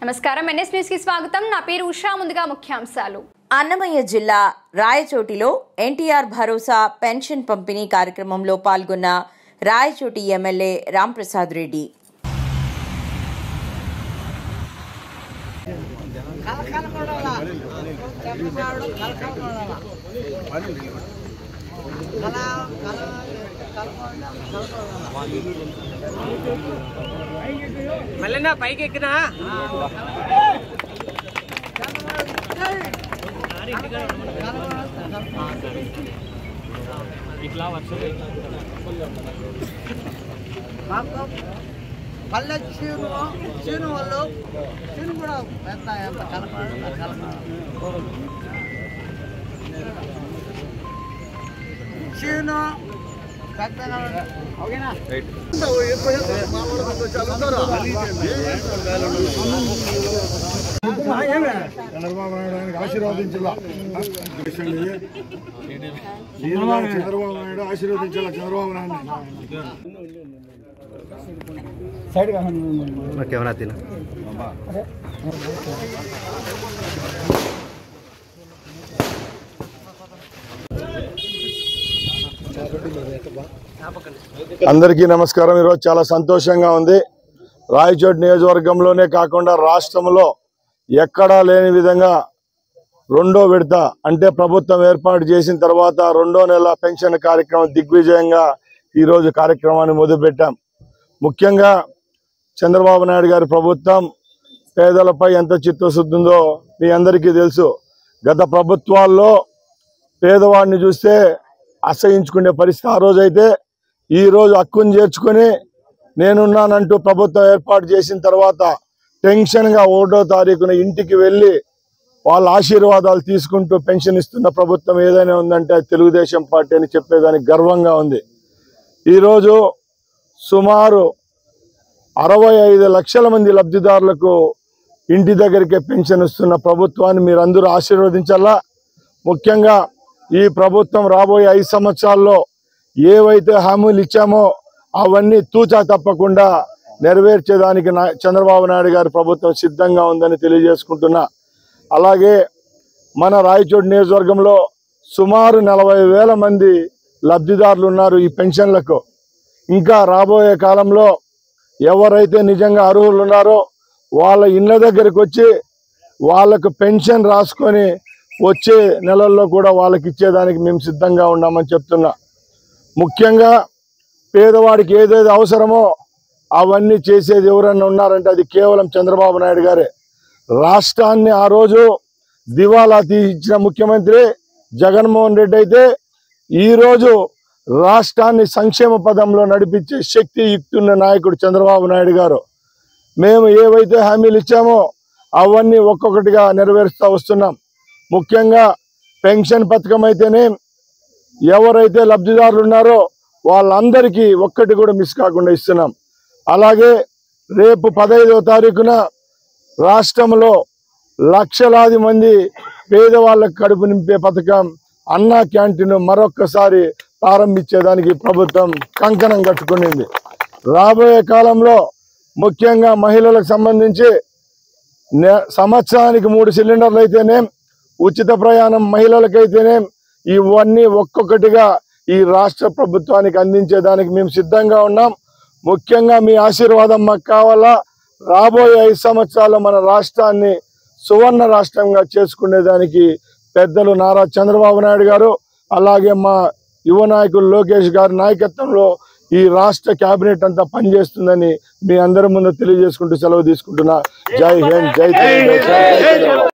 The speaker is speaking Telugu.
నమస్కారం ఎన్ఎస్ న్యూస్ కి స్వాగతం నా పేరు ఉషా ముందుగా ముఖ్యాంశాలు అన్నమయ్య జిల్లా రాయచోటిలో ఎన్టీఆర్ భరోసా పెన్షన్ పంపిణీ కార్యక్రమంలో పాల్గొన్న రాయచోటి ఎమ్మెల్యే రాంప్రసాద్ రెడ్డి మళ్ళీ పైకి ఎక్కినా ఇట్లా పల్లె చీను వాళ్ళు చీను కూడా పెద్ద చీను పెద్దగా ఓకేనా చంద్రబాబు నాయుడు ఆయనకు ఆశీర్వదించాలా చంద్రబాబు నాయుడు ఆశీర్వదించాలా చంద్రబాబు నాయుడు కెమెరా తిన అందరికీ నమస్కారం. ఈరోజు చాలా సంతోషంగా ఉంది. రాయచోటి నియోజకవర్గంలోనే కాకుండా రాష్ట్రంలో ఎక్కడా లేని విధంగా రెండో విడత అంటే ప్రభుత్వం ఏర్పాటు చేసిన తర్వాత రెండో నెల పెన్షన్ కార్యక్రమం దిగ్విజయంగా ఈరోజు కార్యక్రమాన్ని మొదలుపెట్టాం. ముఖ్యంగా చంద్రబాబు నాయుడు గారి ప్రభుత్వం పేదలపై ఎంత చిత్తశుద్ధి ఉందో మీ అందరికీ తెలుసు. గత ప్రభుత్వాల్లో పేదవాడిని చూస్తే అసహించుకునే పరిస్థితి ఆ రోజైతే, ఈరోజు హక్కును చేర్చుకొని నేనున్నానంటూ ప్రభుత్వం ఏర్పాటు చేసిన తర్వాత టెన్షన్గా 1వ తారీఖున ఇంటికి వెళ్ళి వాళ్ళ ఆశీర్వాదాలు తీసుకుంటూ పెన్షన్ ఇస్తున్న ప్రభుత్వం ఏదైనా ఉందంటే తెలుగుదేశం పార్టీ అని చెప్పేదానికి గర్వంగా ఉంది. ఈరోజు సుమారు 65 లక్షల మంది లబ్ధిదారులకు ఇంటి దగ్గరికే పెన్షన్ ఇస్తున్న ప్రభుత్వాన్ని మీరందరూ ఆశీర్వదించాలా. ముఖ్యంగా ఈ ప్రభుత్వం రాబోయే 5 సంవత్సరాల్లో ఏవైతే హామీలు ఇచ్చామో అవన్నీ తూచా తప్పకుండా నెరవేర్చేదానికి చంద్రబాబు నాయుడు గారి ప్రభుత్వం సిద్ధంగా ఉందని తెలియజేసుకుంటున్నా. అలాగే మన రాయచోటి నియోజకవర్గంలో సుమారు 40,000 మంది లబ్ధిదారులు ఉన్నారు ఈ పెన్షన్లకు. ఇంకా రాబోయే కాలంలో ఎవరైతే నిజంగా అర్హులు ఉన్నారో వాళ్ళ ఇళ్ళ దగ్గరికి వచ్చి వాళ్ళకు పెన్షన్ రాసుకొని వచ్చే నెలల్లో కూడా వాళ్ళకి ఇచ్చేదానికి మేము సిద్ధంగా ఉన్నామని చెప్తున్నా. ముఖ్యంగా పేదవాడికి ఏదైతే అవసరమో అవన్నీ చేసేది ఎవరన్నా ఉన్నారంటే అది కేవలం చంద్రబాబు నాయుడు గారే. రాష్ట్రాన్ని ఆ రోజు దివాలా తీయించిన ముఖ్యమంత్రి జగన్మోహన్ రెడ్డి అయితే ఈరోజు రాష్ట్రాన్ని సంక్షేమ పదంలో నడిపించే శక్తి యుక్తున్న నాయకుడు చంద్రబాబు నాయుడు గారు. మేము ఏవైతే హామీలు ఇచ్చామో అవన్నీ ఒక్కొక్కటిగా నెరవేరుస్తూ వస్తున్నాం. ముఖ్యంగా పెన్షన్ పథకం అయితేనే ఎవరైతే లబ్ధిదారులు ఉన్నారో వాళ్ళందరికీ ఒక్కటి కూడా మిస్ కాకుండా ఇస్తున్నాం. అలాగే రేపు 15వ తారీఖున రాష్ట్రంలో లక్షలాది మంది పేదవాళ్ళకు కడుపు నింపే పథకం అన్నా క్యాంటీన్ మరొక్కసారి ప్రారంభించేదానికి ప్రభుత్వం కంకణం కట్టుకునింది. రాబోయే కాలంలో ముఖ్యంగా మహిళలకు సంబంధించి సంవత్సరానికి 3 సిలిండర్లు అయితేనే, ఉచిత ప్రయాణం మహిళలకైతేనే, ఇవన్నీ ఒక్కొక్కటిగా ఈ రాష్ట్ర ప్రభుత్వానికి అందించేదానికి మేము సిద్ధంగా ఉన్నాం. ముఖ్యంగా మీ ఆశీర్వాదం మాకు కావాలా. రాబోయే 5 సంవత్సరాల్లో మన రాష్ట్రాన్ని సువర్ణ రాష్ట్రంగా చేసుకునేదానికి పెద్దలు నారా చంద్రబాబు నాయుడు గారు అలాగే మా యువ నాయకులు లోకేష్ గారి నాయకత్వంలో ఈ రాష్ట్ర కేబినెట్ అంతా పనిచేస్తుందని మీ అందరి ముందు తెలియజేసుకుంటూ సెలవు తీసుకుంటున్నా. జై హింద్, జై తెలంగాణ.